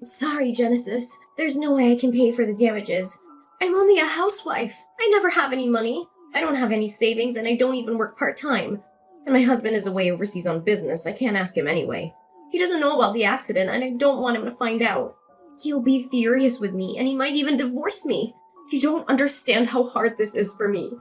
Sorry, Genesis. There's no way I can pay for the damages. I'm only a housewife. I never have any money. I don't have any savings, and I don't even work part-time. And my husband is away overseas on business. I can't ask him anyway. He doesn't know about the accident, and I don't want him to find out. He'll be furious with me, and he might even divorce me. You don't understand how hard this is for me.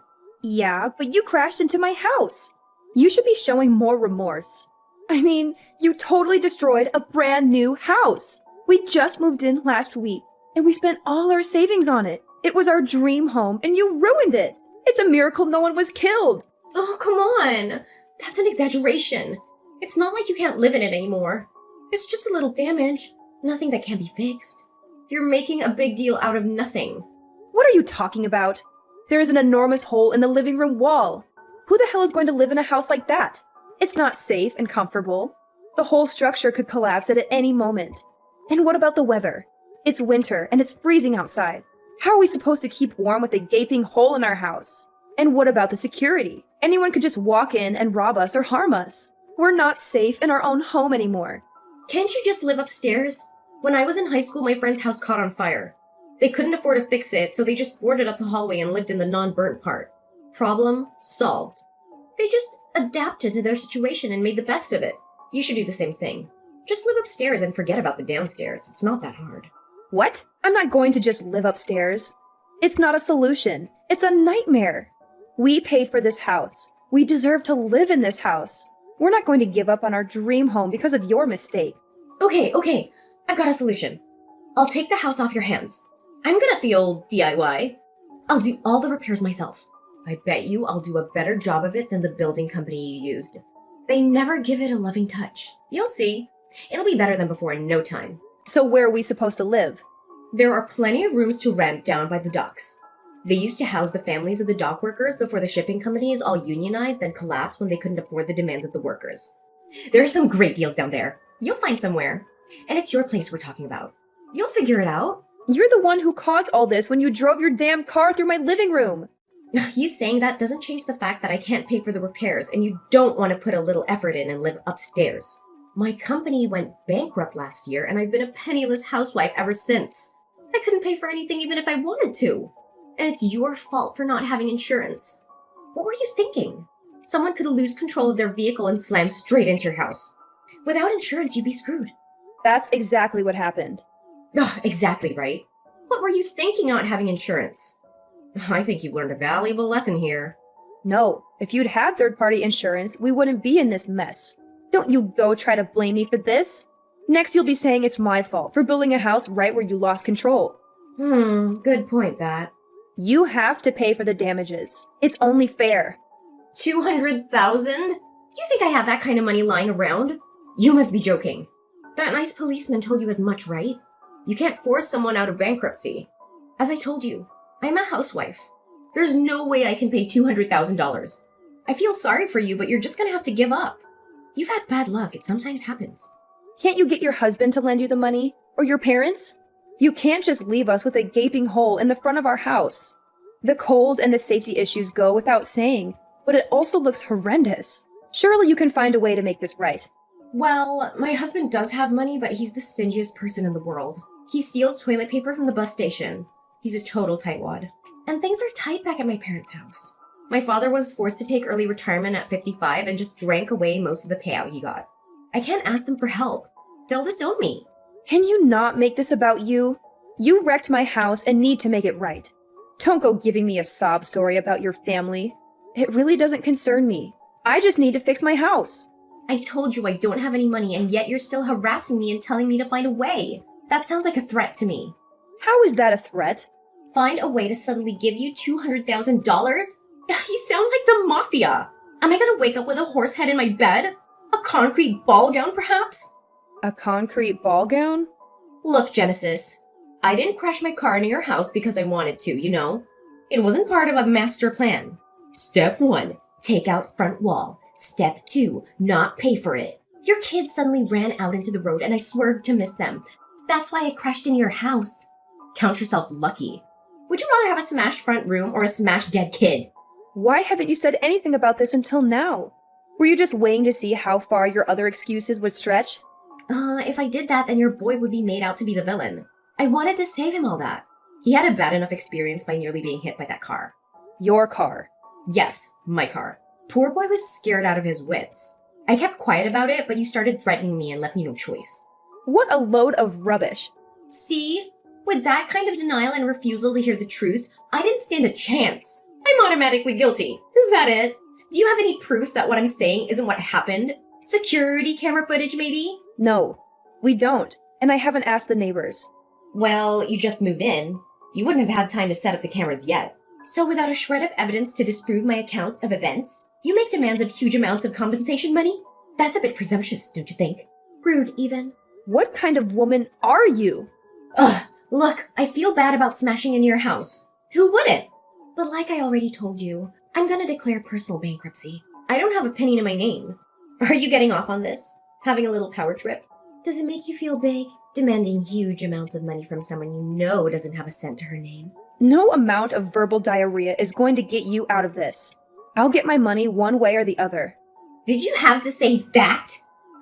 Yeah, but you crashed into my house. You should be showing more remorse. I mean, you totally destroyed a brand new house. We just moved in last week, and we spent all our savings on it. It was our dream home, and you ruined it. It's a miracle no one was killed. Oh, come on. That's an exaggeration. It's not like you can't live in it anymore. It's just a little damage. Nothing that can't be fixed. You're making a big deal out of nothing. What are you talking about? There is an enormous hole in the living room wall. Who the hell is going to live in a house like that? It's not safe and comfortable. The whole structure could collapse at any moment. And what about the weather? It's winter and it's freezing outside. How are we supposed to keep warm with a gaping hole in our house? And what about the security? Anyone could just walk in and rob us or harm us. We're not safe in our own home anymore. Can't you just live upstairs? When I was in high school, my friend's house caught on fire. They couldn't afford to fix it, so they just boarded up the hallway and lived in the non-burnt part. Problem solved. They just adapted to their situation and made the best of it. You should do the same thing. Just live upstairs and forget about the downstairs. It's not that hard. What? I'm not going to just live upstairs. It's not a solution. It's a nightmare. We paid for this house. We deserve to live in this house. We're not going to give up on our dream home because of your mistake. Okay. I've got a solution. I'll take the house off your hands. I'm good at the old DIY. I'll do all the repairs myself. I bet you I'll do a better job of it than the building company you used. They never give it a loving touch. You'll see. It'll be better than before in no time. So where are we supposed to live? There are plenty of rooms to rent down by the docks. They used to house the families of the dock workers before the shipping companies all unionized and collapsed when they couldn't afford the demands of the workers. There are some great deals down there. You'll find somewhere. And it's your place we're talking about. You'll figure it out. You're the one who caused all this when you drove your damn car through my living room. You saying that doesn't change the fact that I can't pay for the repairs and you don't want to put a little effort in and live upstairs. My company went bankrupt last year and I've been a penniless housewife ever since. I couldn't pay for anything even if I wanted to. And it's your fault for not having insurance. What were you thinking? Someone could lose control of their vehicle and slam straight into your house. Without insurance, you'd be screwed. That's exactly what happened. Ugh, exactly right. What were you thinking not having insurance? I think you've learned a valuable lesson here. No, if you'd had third-party insurance, we wouldn't be in this mess. Don't you go try to blame me for this. Next you'll be saying it's my fault for building a house right where you lost control. Good point that. You have to pay for the damages. It's only fair. 200,000? You think I have that kind of money lying around? You must be joking. That nice policeman told you as much, right? You can't force someone out of bankruptcy. As I told you, I'm a housewife. There's no way I can pay $200,000. I feel sorry for you, but you're just gonna have to give up. You've had bad luck. It sometimes happens. Can't you get your husband to lend you the money? Or your parents? You can't just leave us with a gaping hole in the front of our house. The cold and the safety issues go without saying, but it also looks horrendous. Surely you can find a way to make this right. Well, my husband does have money, but he's the stingiest person in the world. He steals toilet paper from the bus station. He's a total tightwad. And things are tight back at my parents' house. My father was forced to take early retirement at 55 and just drank away most of the payout he got. I can't ask them for help. They'll disown me. Can you not make this about you? You wrecked my house and need to make it right. Don't go giving me a sob story about your family. It really doesn't concern me. I just need to fix my house. I told you I don't have any money, and yet you're still harassing me and telling me to find a way. That sounds like a threat to me. How is that a threat? Find a way to suddenly give you $200,000? You sound like the mafia. Am I gonna wake up with a horse head in my bed? A concrete ball gown, perhaps? A concrete ball gown? Look, Genesis, I didn't crash my car into your house because I wanted to, you know? It wasn't part of a master plan. Step 1, take out front wall. Step 2, not pay for it. Your kids suddenly ran out into the road and I swerved to miss them. That's why I crashed into your house. Count yourself lucky. Would you rather have a smashed front room or a smashed dead kid? Why haven't you said anything about this until now? Were you just waiting to see how far your other excuses would stretch? If I did that, then your boy would be made out to be the villain. I wanted to save him all that. He had a bad enough experience by nearly being hit by that car. Your car. Yes, my car. Poor boy was scared out of his wits. I kept quiet about it, but you started threatening me and left me no choice. What a load of rubbish. See? With that kind of denial and refusal to hear the truth, I didn't stand a chance. I'm automatically guilty. Is that it? Do you have any proof that what I'm saying isn't what happened? Security camera footage, maybe? No, we don't, and I haven't asked the neighbors. Well, you just moved in. You wouldn't have had time to set up the cameras yet. So without a shred of evidence to disprove my account of events, you make demands of huge amounts of compensation money? That's a bit presumptuous, don't you think? Rude, even. What kind of woman are you? Ugh, look, I feel bad about smashing into your house. Who wouldn't? But like I already told you, I'm gonna declare personal bankruptcy. I don't have a penny to my name. Are you getting off on this? Having a little power trip? Does it make you feel big? Demanding huge amounts of money from someone you know doesn't have a cent to her name? No amount of verbal diarrhea is going to get you out of this. I'll get my money one way or the other. Did you have to say that?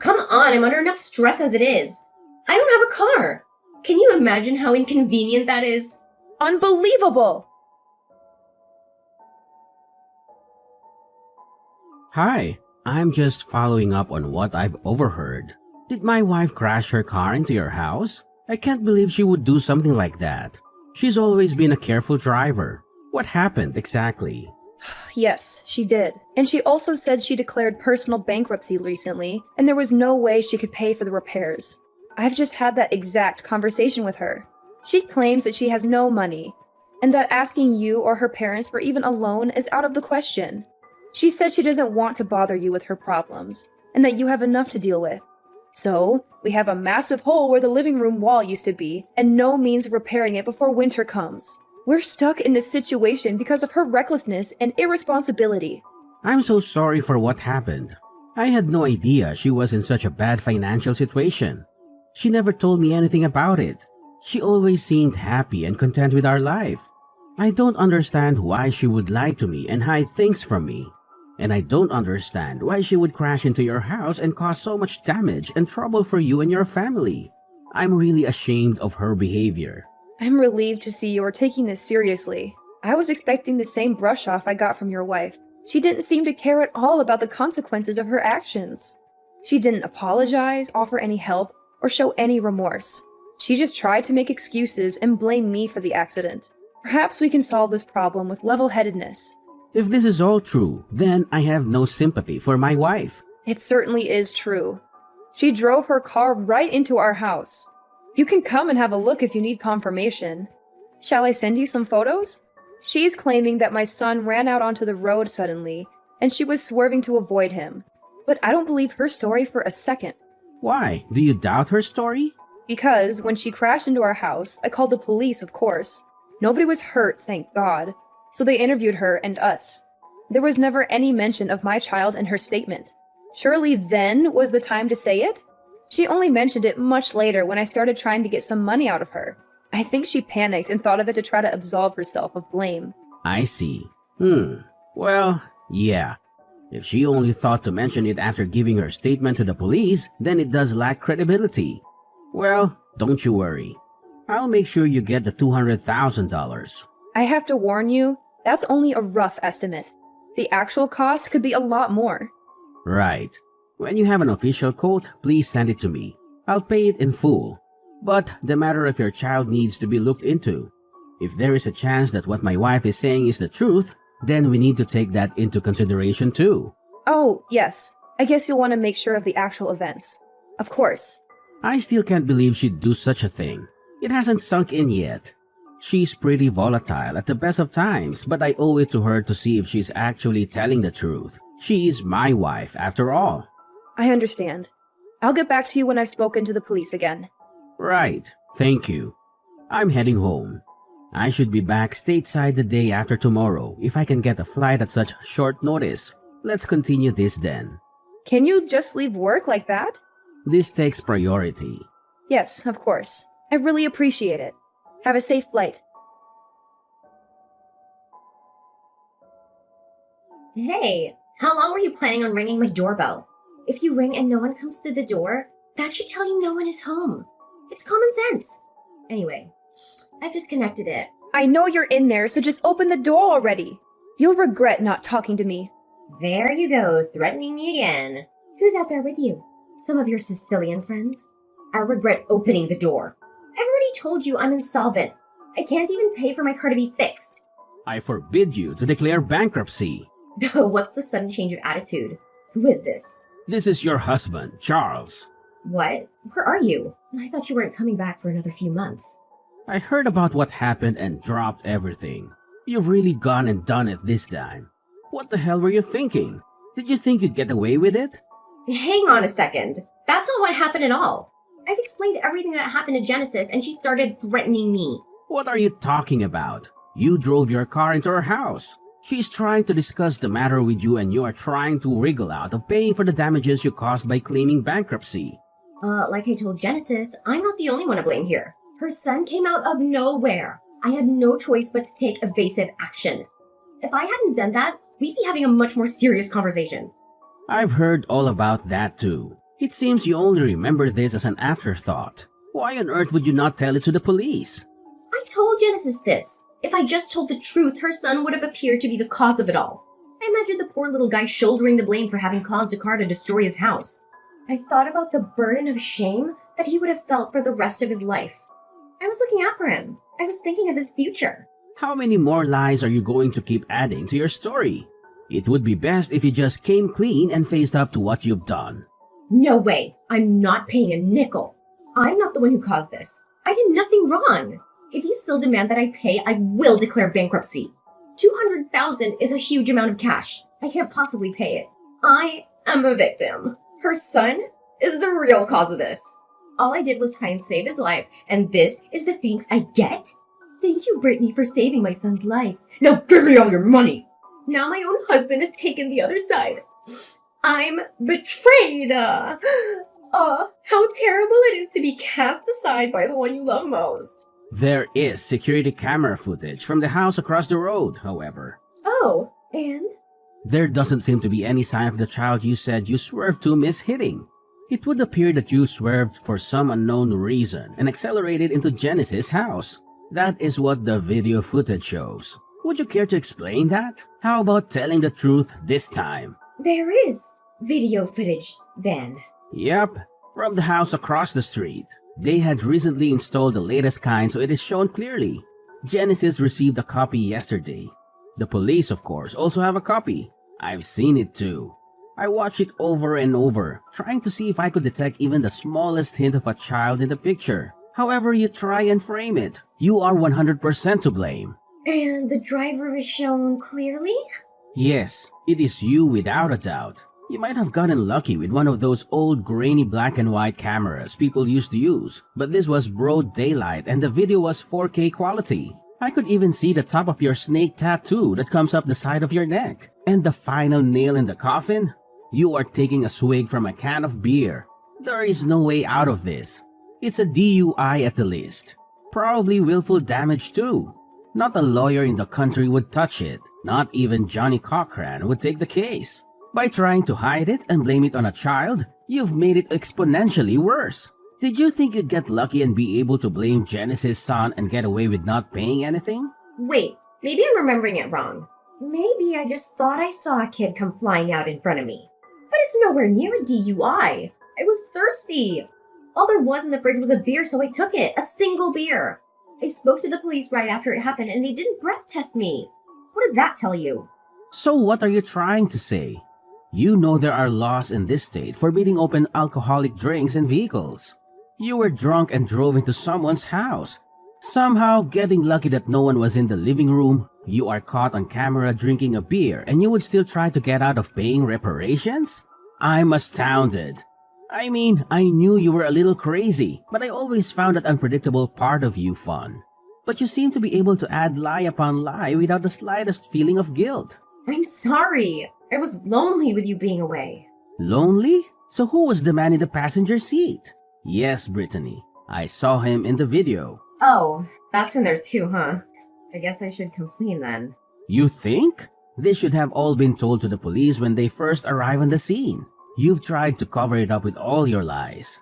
Come on, I'm under enough stress as it is. I don't have a car. Can you imagine how inconvenient that is? Unbelievable! Hi, I'm just following up on what I've overheard. Did my wife crash her car into your house? I can't believe she would do something like that. She's always been a careful driver. What happened exactly? Yes, she did. And she also said she declared personal bankruptcy recently, and there was no way she could pay for the repairs. I've just had that exact conversation with her. She claims that she has no money, and that asking you or her parents for even a loan is out of the question. She said she doesn't want to bother you with her problems, and that you have enough to deal with. So, we have a massive hole where the living room wall used to be, and no means of repairing it before winter comes. We're stuck in this situation because of her recklessness and irresponsibility. I'm so sorry for what happened. I had no idea she was in such a bad financial situation. She never told me anything about it. She always seemed happy and content with our life. I don't understand why she would lie to me and hide things from me. And I don't understand why she would crash into your house and cause so much damage and trouble for you and your family. I'm really ashamed of her behavior. I'm relieved to see you're taking this seriously. I was expecting the same brush off I got from your wife. She didn't seem to care at all about the consequences of her actions. She didn't apologize, offer any help, or show any remorse. She just tried to make excuses and blame me for the accident. Perhaps we can solve this problem with level-headedness. If this is all true, then I have no sympathy for my wife. It certainly is true. She drove her car right into our house. You can come and have a look if you need confirmation. Shall I send you some photos? She's claiming that my son ran out onto the road suddenly, and she was swerving to avoid him. But I don't believe her story for a second. Why? Do you doubt her story? Because when she crashed into our house, I called the police, of course. Nobody was hurt, thank God. So they interviewed her and us. There was never any mention of my child in her statement. Surely then was the time to say it? She only mentioned it much later when I started trying to get some money out of her. I think she panicked and thought of it to try to absolve herself of blame. I see. Well, yeah. If she only thought to mention it after giving her statement to the police, then it does lack credibility. Well, don't you worry. I'll make sure you get the $200,000. I have to warn you, that's only a rough estimate. The actual cost could be a lot more. Right. When you have an official quote, please send it to me. I'll pay it in full. But the matter of your child needs to be looked into. If there is a chance that what my wife is saying is the truth, then we need to take that into consideration too. Oh, yes. I guess you'll want to make sure of the actual events. Of course. I still can't believe she'd do such a thing. It hasn't sunk in yet. She's pretty volatile at the best of times, but I owe it to her to see if she's actually telling the truth. She's my wife, after all. I understand. I'll get back to you when I've spoken to the police again. Right. Thank you. I'm heading home. I should be back stateside the day after tomorrow if I can get a flight at such short notice. Let's continue this then. Can you just leave work like that? This takes priority. Yes, of course. I really appreciate it. Have a safe flight. Hey, how long were you planning on ringing my doorbell? If you ring and no one comes through the door, That should tell you no one is home. It's common sense. Anyway, I've disconnected it. I know you're in there, so just open the door already. You'll regret not talking to me. There you go, threatening me again. Who's out there with you? Some of your Sicilian friends? I'll regret opening the door. I've already told you I'm insolvent. I can't even pay for my car to be fixed. I forbid you to declare bankruptcy. What's the sudden change of attitude? Who is this? This is your husband, Charles. What? Where are you? I thought you weren't coming back for another few months. I heard about what happened and dropped everything. You've really gone and done it this time. What the hell were you thinking? Did you think you'd get away with it? Hang on a second. That's not what happened at all. I've explained everything that happened to Genesis and she started threatening me. What are you talking about? You drove your car into her house. She's trying to discuss the matter with you and you are trying to wriggle out of paying for the damages you caused by claiming bankruptcy. Like I told Genesis, I'm not the only one to blame here. Her son came out of nowhere. I had no choice but to take evasive action. If I hadn't done that, we'd be having a much more serious conversation. I've heard all about that too. It seems you only remember this as an afterthought. Why on earth would you not tell it to the police? I told Genesis this. If I just told the truth, her son would have appeared to be the cause of it all. I imagined the poor little guy shouldering the blame for having caused a car to destroy his house. I thought about the burden of shame that he would have felt for the rest of his life. I was looking out for him. I was thinking of his future. How many more lies are you going to keep adding to your story? It would be best if you just came clean and faced up to what you've done. No way. I'm not paying a nickel. I'm not the one who caused this. I did nothing wrong. If you still demand that I pay, I will declare bankruptcy. $200,000 is a huge amount of cash. I can't possibly pay it. I am a victim. Her son is the real cause of this. All I did was try and save his life, and this is the thanks I get? Thank you, Brittany, for saving my son's life. Now give me all your money. Now my own husband has taken the other side. I'm betrayed. How terrible it is to be cast aside by the one you love most. There is security camera footage from the house across the road, however. Oh, and? There doesn't seem to be any sign of the child you said you swerved to miss hitting. It would appear that you swerved for some unknown reason and accelerated into Genesis' house. That is what the video footage shows. Would you care to explain that? How about telling the truth this time? There is video footage, then. Yep, from the house across the street. They had recently installed the latest kind, so it is shown clearly. Genesis received a copy yesterday. The police, of course, also have a copy. I've seen it too. I watched it over and over, trying to see if I could detect even the smallest hint of a child in the picture. However you try and frame it, you are 100% to blame. And the driver is shown clearly? Yes, it is you without a doubt. You might have gotten lucky with one of those old grainy black and white cameras people used to use, but this was broad daylight and the video was 4K quality. I could even see the top of your snake tattoo that comes up the side of your neck. And the final nail in the coffin? You are taking a swig from a can of beer. There is no way out of this. It's a DUI at the least. Probably willful damage too. Not a lawyer in the country would touch it. Not even Johnny Cochran would take the case. By trying to hide it and blame it on a child, you've made it exponentially worse. Did you think you'd get lucky and be able to blame Genesis' son and get away with not paying anything? Wait, maybe I'm remembering it wrong. Maybe I just thought I saw a kid come flying out in front of me. But it's nowhere near a DUI. I was thirsty. All there was in the fridge was a beer, so I took it. A single beer. I spoke to the police right after it happened, and they didn't breath test me. What does that tell you? So what are you trying to say? You know there are laws in this state forbidding open alcoholic drinks in vehicles. You were drunk and drove into someone's house. Somehow, getting lucky that no one was in the living room, you are caught on camera drinking a beer and you would still try to get out of paying reparations? I'm astounded. I mean, I knew you were a little crazy, but I always found that unpredictable part of you fun. But you seem to be able to add lie upon lie without the slightest feeling of guilt. I'm sorry. I was lonely with you being away. Lonely? So who was the man in the passenger seat? Yes, Brittany. I saw him in the video. Oh, that's in there too, huh? I guess I should complain then. You think? This should have all been told to the police when they first arrive on the scene. You've tried to cover it up with all your lies.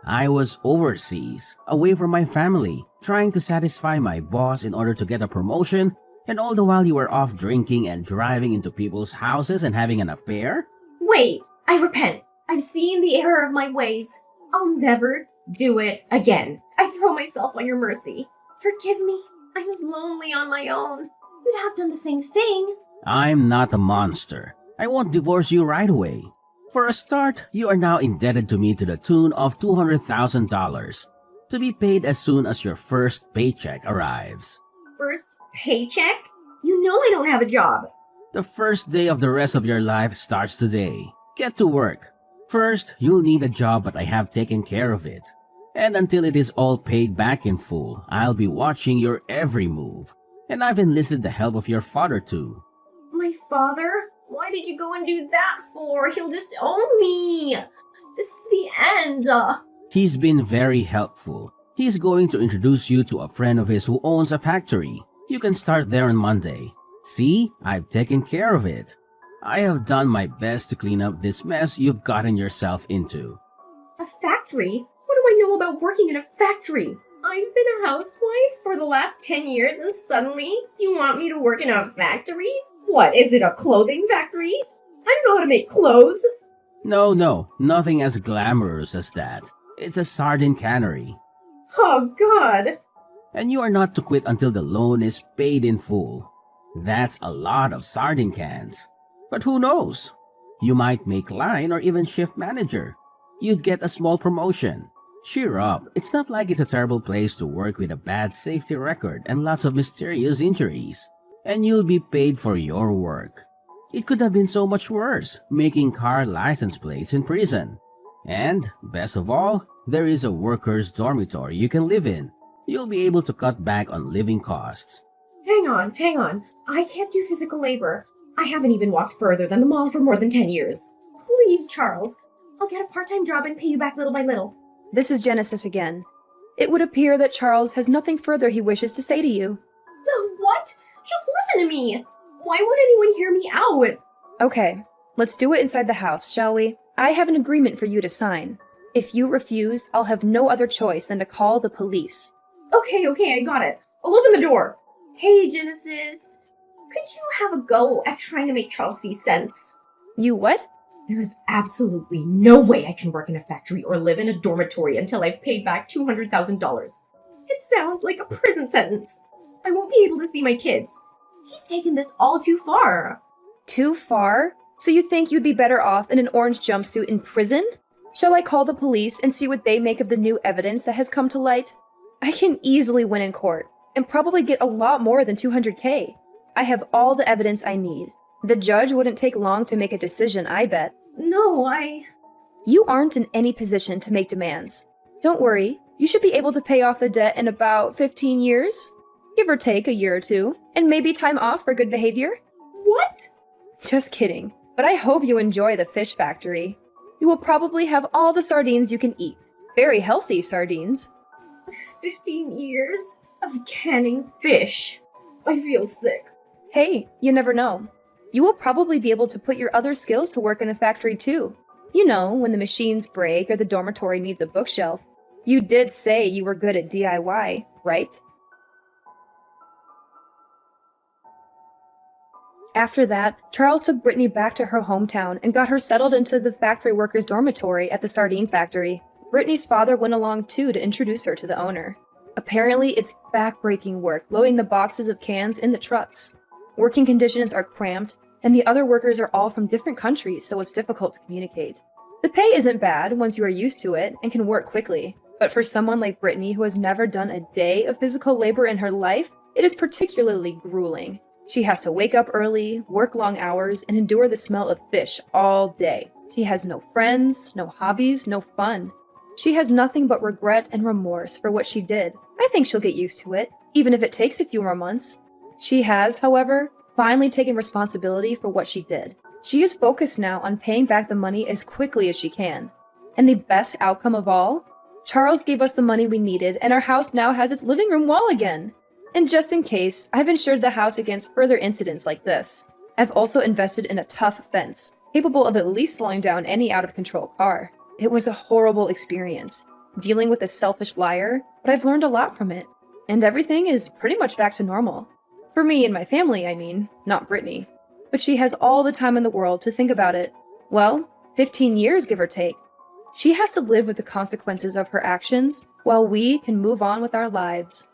I was overseas, away from my family, trying to satisfy my boss in order to get a promotion, and all the while you were off drinking and driving into people's houses and having an affair? Wait, I repent. I've seen the error of my ways. I'll never do it again. I throw myself on your mercy. Forgive me. I was lonely on my own. You'd have done the same thing. I'm not a monster. I won't divorce you right away. For a start, you are now indebted to me to the tune of $200,000 to be paid as soon as your first paycheck arrives. First paycheck? You know I don't have a job. The first day of the rest of your life starts today. Get to work. First, you'll need a job, but I have taken care of it. And until it is all paid back in full, I'll be watching your every move. And I've enlisted the help of your father too. My father? Why did you go and do that for? He'll disown me. This is the end. He's been very helpful. He's going to introduce you to a friend of his who owns a factory. You can start there on Monday. See, I've taken care of it. I have done my best to clean up this mess you've gotten yourself into. A factory? What do I know about working in a factory? I've been a housewife for the last 10 years and suddenly you want me to work in a factory? What, is it a clothing factory? I don't know how to make clothes. No, nothing as glamorous as that. It's a sardine cannery. Oh, God. And you are not to quit until the loan is paid in full. That's a lot of sardine cans. But who knows? You might make line or even shift manager. You'd get a small promotion. Cheer up, it's not like it's a terrible place to work with a bad safety record and lots of mysterious injuries. And you'll be paid for your work. It could have been so much worse, making car license plates in prison. And, best of all, there is a workers' dormitory you can live in. You'll be able to cut back on living costs. Hang on. I can't do physical labor. I haven't even walked further than the mall for more than 10 years. Please, Charles. I'll get a part-time job and pay you back little by little. This is Genesis again. It would appear that Charles has nothing further he wishes to say to you. No, what? Just listen to me. Why won't anyone hear me out? Okay, let's do it inside the house, shall we? I have an agreement for you to sign. If you refuse, I'll have no other choice than to call the police. Okay, I got it. I'll open the door. Hey, Genesis. Could you have a go at trying to make Charles see sense? You what? There is absolutely no way I can work in a factory or live in a dormitory until I've paid back $200,000. It sounds like a prison sentence. I won't be able to see my kids. He's taken this all too far. Too far? So you think you'd be better off in an orange jumpsuit in prison? Shall I call the police and see what they make of the new evidence that has come to light? I can easily win in court, and probably get a lot more than $200K. I have all the evidence I need. The judge wouldn't take long to make a decision, I bet. No, You aren't in any position to make demands. Don't worry, you should be able to pay off the debt in about 15 years. Give or take a year or two, and maybe time off for good behavior. What? Just kidding, but I hope you enjoy the fish factory. You will probably have all the sardines you can eat. Very healthy sardines. 15 years of canning fish. I feel sick. Hey, you never know. You will probably be able to put your other skills to work in the factory too. You know, when the machines break or the dormitory needs a bookshelf. You did say you were good at DIY, right? After that, Charles took Brittany back to her hometown and got her settled into the factory workers' dormitory at the sardine factory. Brittany's father went along too to introduce her to the owner. Apparently, it's back-breaking work loading the boxes of cans in the trucks. Working conditions are cramped, and the other workers are all from different countries, so it's difficult to communicate. The pay isn't bad once you are used to it and can work quickly, but for someone like Brittany who has never done a day of physical labor in her life, it is particularly grueling. She has to wake up early, work long hours, and endure the smell of fish all day. She has no friends, no hobbies, no fun. She has nothing but regret and remorse for what she did. I think she'll get used to it, even if it takes a few more months. She has, however, finally taken responsibility for what she did. She is focused now on paying back the money as quickly as she can. And the best outcome of all? Charles gave us the money we needed, and our house now has its living room wall again. And just in case, I've insured the house against further incidents like this. I've also invested in a tough fence, capable of at least slowing down any out-of-control car. It was a horrible experience. dealing with a selfish liar, but I've learned a lot from it. And everything is pretty much back to normal. For me and my family, I mean, not Brittany. But she has all the time in the world to think about it. Well, 15 years, give or take. She has to live with the consequences of her actions, while we can move on with our lives.